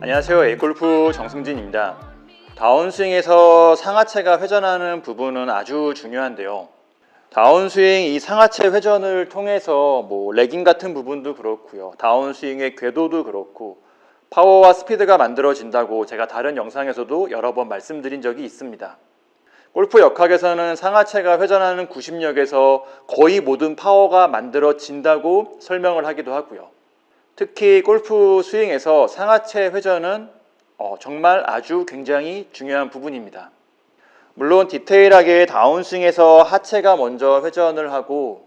안녕하세요. 에이골프 정승진입니다. 다운스윙에서 상하체가 회전하는 부분은 아주 중요한데요. 다운스윙 이 상하체 회전을 통해서 레깅 같은 부분도 그렇고요. 다운스윙의 궤도도 그렇고 파워와 스피드가 만들어진다고 제가 다른 영상에서도 여러 번 말씀드린 적이 있습니다. 골프 역학에서는 상하체가 회전하는 구심력에서 거의 모든 파워가 만들어진다고 설명을 하기도 하고요. 특히 골프 스윙에서 상하체 회전은 정말 아주 굉장히 중요한 부분입니다. 물론 디테일하게 다운스윙에서 하체가 먼저 회전을 하고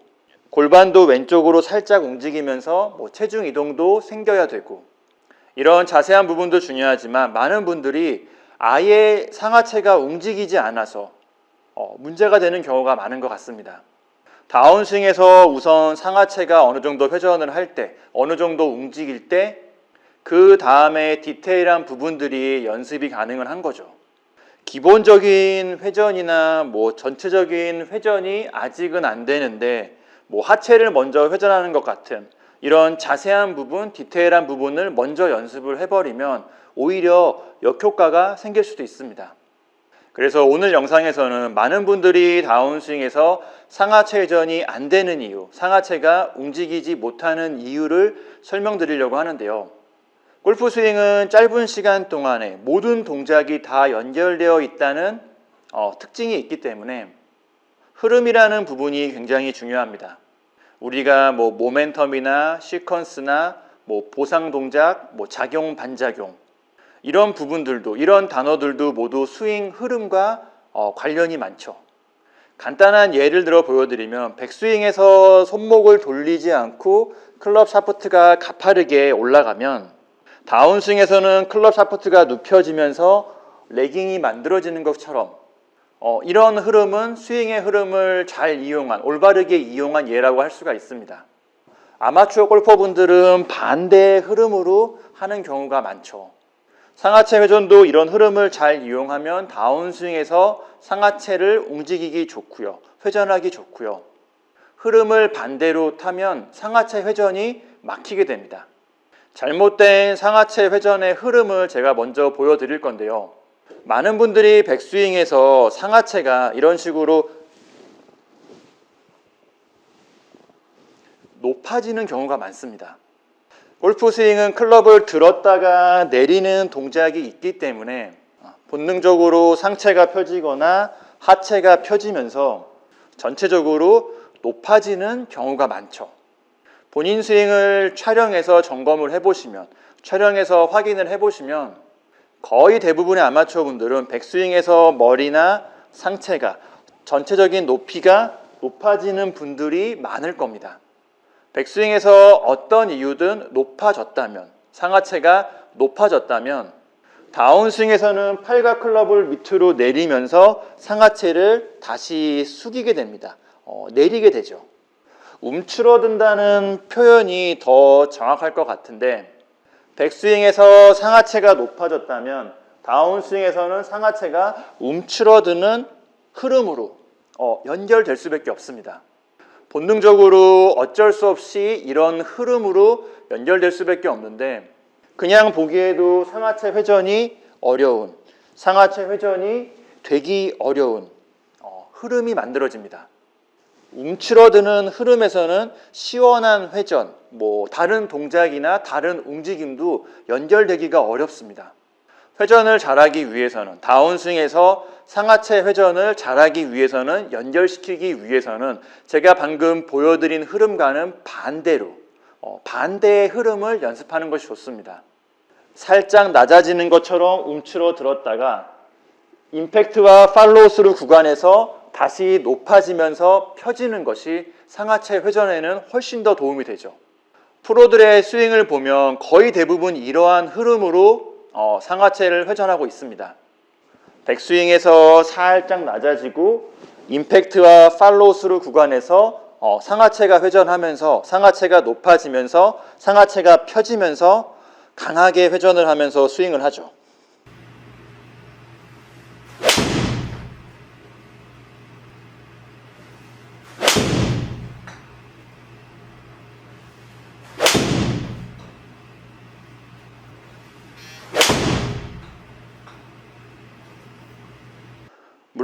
골반도 왼쪽으로 살짝 움직이면서 체중 이동도 생겨야 되고 이런 자세한 부분도 중요하지만 많은 분들이 아예 상하체가 움직이지 않아서 문제가 되는 경우가 많은 것 같습니다. 다운스윙에서 우선 상하체가 어느 정도 회전을 할 때, 어느 정도 움직일 때 그 다음에 디테일한 부분들이 연습이 가능은 한 거죠. 기본적인 회전이나 전체적인 회전이 아직은 안 되는데 하체를 먼저 회전하는 것 같은 이런 자세한 부분, 디테일한 부분을 먼저 연습을 해버리면 오히려 역효과가 생길 수도 있습니다. 그래서 오늘 영상에서는 많은 분들이 다운스윙에서 상하체 회전이 안 되는 이유, 상하체가 움직이지 못하는 이유를 설명드리려고 하는데요. 골프 스윙은 짧은 시간 동안에 모든 동작이 다 연결되어 있다는 특징이 있기 때문에 흐름이라는 부분이 굉장히 중요합니다. 우리가 모멘텀이나 시퀀스나 보상 동작, 작용, 반작용 이런 부분들도, 이런 단어들도 모두 스윙 흐름과 관련이 많죠. 간단한 예를 들어 보여드리면 백스윙에서 손목을 돌리지 않고 클럽 샤프트가 가파르게 올라가면 다운스윙에서는 클럽 샤프트가 눕혀지면서 레깅이 만들어지는 것처럼 이런 흐름은 스윙의 흐름을 잘 이용한, 올바르게 이용한 예라고 할 수가 있습니다. 아마추어 골퍼분들은 반대의 흐름으로 하는 경우가 많죠. 상하체 회전도 이런 흐름을 잘 이용하면 다운스윙에서 상하체를 움직이기 좋고요. 회전하기 좋고요. 흐름을 반대로 타면 상하체 회전이 막히게 됩니다. 잘못된 상하체 회전의 흐름을 제가 먼저 보여드릴 건데요. 많은 분들이 백스윙에서 상하체가 이런 식으로 높아지는 경우가 많습니다. 골프 스윙은 클럽을 들었다가 내리는 동작이 있기 때문에 본능적으로 상체가 펴지거나 하체가 펴지면서 전체적으로 높아지는 경우가 많죠. 본인 스윙을 촬영해서 점검을 해보시면, 촬영해서 확인을 해보시면 거의 대부분의 아마추어 분들은 백스윙에서 머리나 상체가 전체적인 높이가 높아지는 분들이 많을 겁니다. 백스윙에서 어떤 이유든 높아졌다면, 상하체가 높아졌다면 다운스윙에서는 팔과 클럽을 밑으로 내리면서 상하체를 다시 숙이게 됩니다. 내리게 되죠. 움츠러든다는 표현이 더 정확할 것 같은데 백스윙에서 상하체가 높아졌다면 다운스윙에서는 상하체가 움츠러드는 흐름으로 연결될 수밖에 없습니다. 본능적으로 어쩔 수 없이 이런 흐름으로 연결될 수밖에 없는데 그냥 보기에도 상하체 회전이 어려운, 상하체 회전이 되기 어려운 흐름이 만들어집니다. 움츠러드는 흐름에서는 시원한 회전, 다른 동작이나 다른 움직임도 연결되기가 어렵습니다. 회전을 잘하기 위해서는, 다운스윙에서 상하체 회전을 잘하기 위해서는, 연결시키기 위해서는 제가 방금 보여드린 흐름과는 반대로 반대의 흐름을 연습하는 것이 좋습니다. 살짝 낮아지는 것처럼 움츠러들었다가 임팩트와 팔로우스루 구간에서 다시 높아지면서 펴지는 것이 상하체 회전에는 훨씬 더 도움이 되죠. 프로들의 스윙을 보면 거의 대부분 이러한 흐름으로 상하체를 회전하고 있습니다. 백스윙에서 살짝 낮아지고 임팩트와 팔로우스루 구간에서 상하체가 회전하면서 상하체가 높아지면서 상하체가 펴지면서 강하게 회전을 하면서 스윙을 하죠.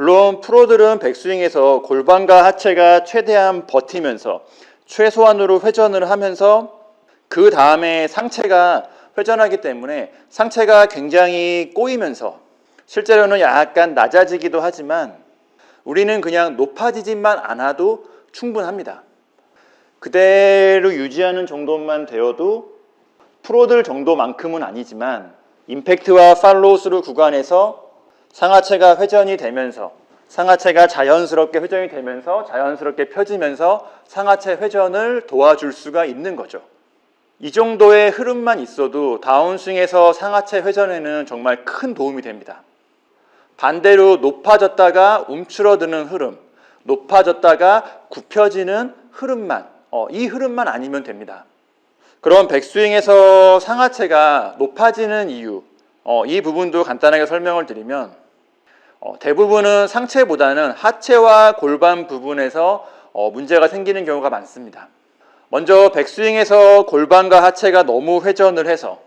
물론 프로들은 백스윙에서 골반과 하체가 최대한 버티면서 최소한으로 회전을 하면서 그 다음에 상체가 회전하기 때문에 상체가 굉장히 꼬이면서 실제로는 약간 낮아지기도 하지만 우리는 그냥 높아지지만 않아도 충분합니다. 그대로 유지하는 정도만 되어도 프로들 정도만큼은 아니지만 임팩트와 팔로우 스루 구간에서 상하체가 회전이 되면서 상하체가 자연스럽게 회전이 되면서 자연스럽게 펴지면서 상하체 회전을 도와줄 수가 있는 거죠. 이 정도의 흐름만 있어도 다운스윙에서 상하체 회전에는 정말 큰 도움이 됩니다. 반대로 높아졌다가 움츠러드는 흐름, 높아졌다가 굽혀지는 흐름만, 이 흐름만 아니면 됩니다. 그럼 백스윙에서 상하체가 높아지는 이유, 이 부분도 간단하게 설명을 드리면 대부분은 상체보다는 하체와 골반 부분에서 문제가 생기는 경우가 많습니다. 먼저 백스윙에서 골반과 하체가 너무 회전을 해서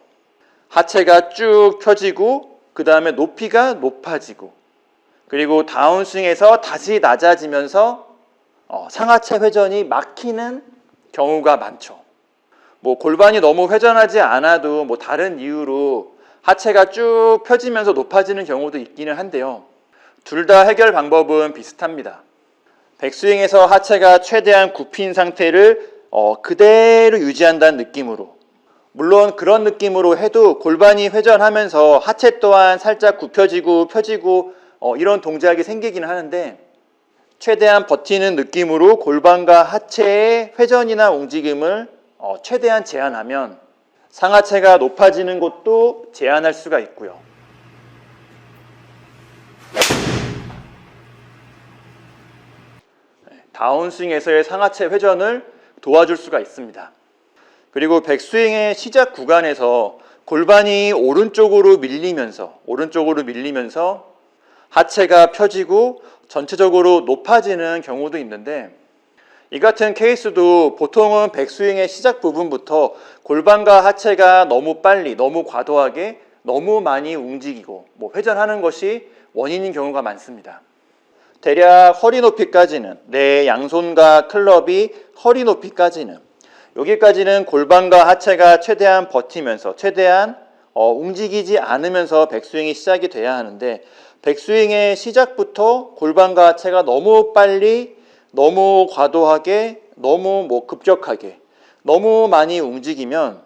하체가 쭉 펴지고 그 다음에 높이가 높아지고 그리고 다운스윙에서 다시 낮아지면서 상하체 회전이 막히는 경우가 많죠. 뭐 골반이 너무 회전하지 않아도 뭐 다른 이유로 하체가 쭉 펴지면서 높아지는 경우도 있기는 한데요. 둘 다 해결 방법은 비슷합니다. 백스윙에서 하체가 최대한 굽힌 상태를 그대로 유지한다는 느낌으로, 물론 그런 느낌으로 해도 골반이 회전하면서 하체 또한 살짝 굽혀지고 펴지고 이런 동작이 생기기는 하는데 최대한 버티는 느낌으로 골반과 하체의 회전이나 움직임을 최대한 제한하면 상하체가 높아지는 것도 제한할 수가 있고요. 다운스윙에서의 상하체 회전을 도와줄 수가 있습니다. 그리고 백스윙의 시작 구간에서 골반이 오른쪽으로 밀리면서 하체가 펴지고 전체적으로 높아지는 경우도 있는데 이 같은 케이스도 보통은 백스윙의 시작 부분부터 골반과 하체가 너무 빨리, 너무 과도하게, 너무 많이 움직이고 회전하는 것이 원인인 경우가 많습니다. 대략 허리 높이까지는, 내 양손과 클럽이 허리 높이까지는, 여기까지는 골반과 하체가 최대한 버티면서 최대한 움직이지 않으면서 백스윙이 시작이 돼야 하는데 백스윙의 시작부터 골반과 하체가 너무 빨리, 너무 과도하게, 너무 급격하게, 너무 많이 움직이면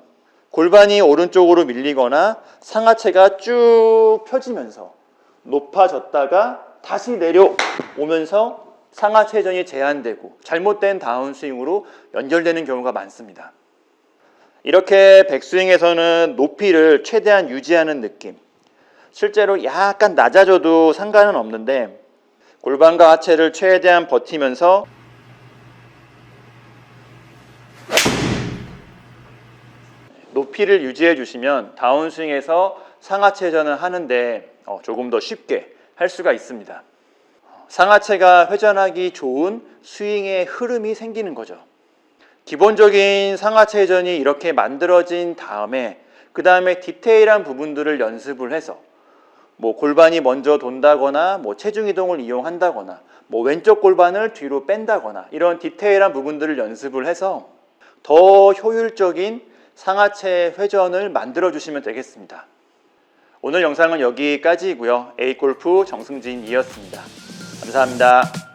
골반이 오른쪽으로 밀리거나 상하체가 쭉 펴지면서 높아졌다가 다시 내려오면서 상하체 회전이 제한되고 잘못된 다운스윙으로 연결되는 경우가 많습니다. 이렇게 백스윙에서는 높이를 최대한 유지하는 느낌, 실제로 약간 낮아져도 상관은 없는데 골반과 하체를 최대한 버티면서 높이를 유지해 주시면 다운스윙에서 상하체 회전을 하는데 조금 더 쉽게 할 수가 있습니다. 상하체가 회전하기 좋은 스윙의 흐름이 생기는 거죠. 기본적인 상하체 회전이 이렇게 만들어진 다음에 그 다음에 디테일한 부분들을 연습을 해서 골반이 먼저 돈다거나 체중 이동을 이용한다거나 왼쪽 골반을 뒤로 뺀다거나 이런 디테일한 부분들을 연습을 해서 더 효율적인 상하체 회전을 만들어 주시면 되겠습니다. 오늘 영상은 여기까지이고요. A골프 정승진이었습니다. 감사합니다.